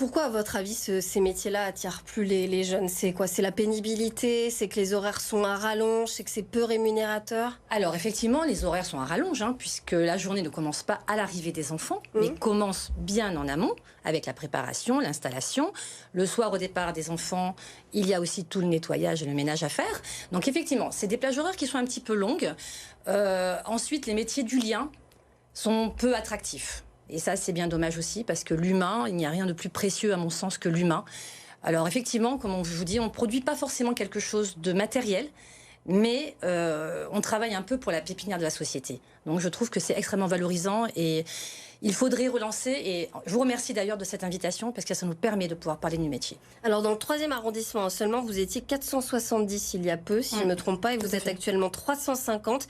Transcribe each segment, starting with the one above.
Pourquoi, à votre avis, ces métiers-là attirent plus les jeunes? C'est quoi? C'est la pénibilité? C'est que les horaires sont à rallonge? C'est que c'est peu rémunérateur? Alors effectivement, les horaires sont à rallonge, puisque la journée ne commence pas à l'arrivée des enfants, mais commence bien en amont, avec la préparation, l'installation. Le soir, au départ des enfants, il y a aussi tout le nettoyage et le ménage à faire. Donc effectivement, c'est des plages horaires qui sont un petit peu longues. Ensuite, les métiers du lien sont peu attractifs. Et ça, c'est bien dommage aussi, parce que l'humain, il n'y a rien de plus précieux à mon sens que l'humain. Alors effectivement, comme je vous dis, on ne produit pas forcément quelque chose de matériel, mais on travaille un peu pour la pépinière de la société. Donc je trouve que c'est extrêmement valorisant et il faudrait relancer. Et je vous remercie d'ailleurs de cette invitation, parce que ça nous permet de pouvoir parler du métier. Alors dans le 3e arrondissement seulement, vous étiez 470 il y a peu, si je ne me trompe pas, et vous êtes actuellement 350.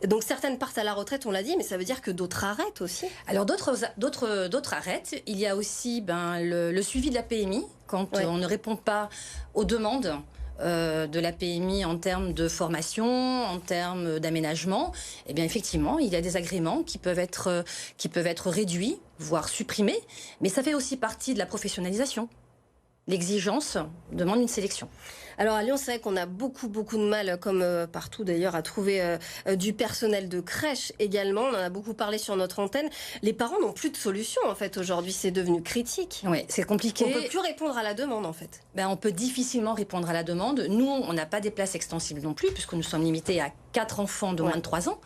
Oui. Donc certaines partent à la retraite, on l'a dit, mais ça veut dire que d'autres arrêtent aussi? Alors d'autres arrêtent. Il y a aussi le suivi de la PMI, quand on ne répond pas aux demandes de la PMI en termes de formation, en termes d'aménagement. Eh bien effectivement, il y a des agréments qui peuvent être réduits, voire supprimés, mais ça fait aussi partie de la professionnalisation. L'exigence demande une sélection. Alors à Lyon, c'est vrai qu'on a beaucoup de mal, comme partout d'ailleurs, à trouver du personnel de crèche également. On en a beaucoup parlé sur notre antenne. Les parents n'ont plus de solution en fait aujourd'hui, c'est devenu critique. Oui, c'est compliqué. On ne peut plus répondre à la demande en fait. On peut difficilement répondre à la demande. Nous, on n'a pas des places extensibles non plus, puisque nous sommes limités à 4 enfants de moins de 3 ans.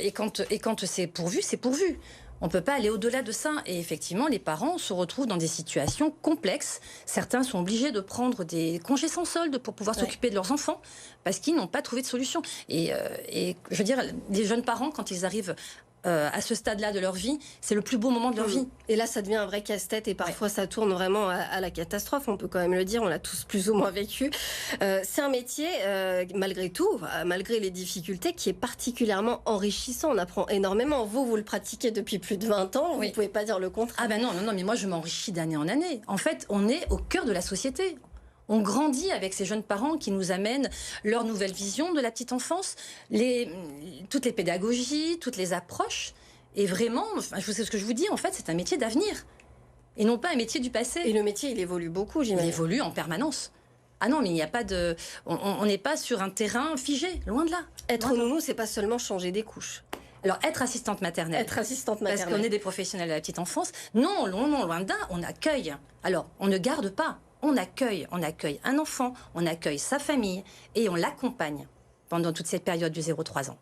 Et quand c'est pourvu, c'est pourvu. On ne peut pas aller au-delà de ça. Et effectivement, les parents se retrouvent dans des situations complexes. Certains sont obligés de prendre des congés sans solde pour pouvoir s'occuper de leurs enfants, parce qu'ils n'ont pas trouvé de solution. Et je veux dire, les jeunes parents, quand ils arrivent à ce stade-là de leur vie, c'est le plus beau moment de leur vie. Et là, ça devient un vrai casse-tête et parfois ça tourne vraiment à la catastrophe. On peut quand même le dire, on l'a tous plus ou moins vécu. C'est un métier, malgré tout, malgré les difficultés, qui est particulièrement enrichissant. On apprend énormément. Vous le pratiquez depuis plus de 20 ans. Vous ne pouvez pas dire le contraire. Ah ben non, mais moi je m'enrichis d'année en année. En fait, on est au cœur de la société. On grandit avec ces jeunes parents qui nous amènent leur nouvelle vision de la petite enfance, toutes les pédagogies, toutes les approches. Et vraiment, je sais ce que je vous dis, en fait, c'est un métier d'avenir. Et non pas un métier du passé. Et le métier, il évolue beaucoup, j'imagine. Il évolue en permanence. Ah non, mais il n'y a pas de... On n'est pas sur un terrain figé, loin de là. Être nounou, c'est pas seulement changer des couches. Alors, être assistante maternelle. Être assistante maternelle. Parce qu'on est des professionnels de la petite enfance. Non, loin de là, on accueille. Alors, on ne garde pas. On accueille un enfant, on accueille sa famille et on l'accompagne pendant toute cette période du 0-3 ans.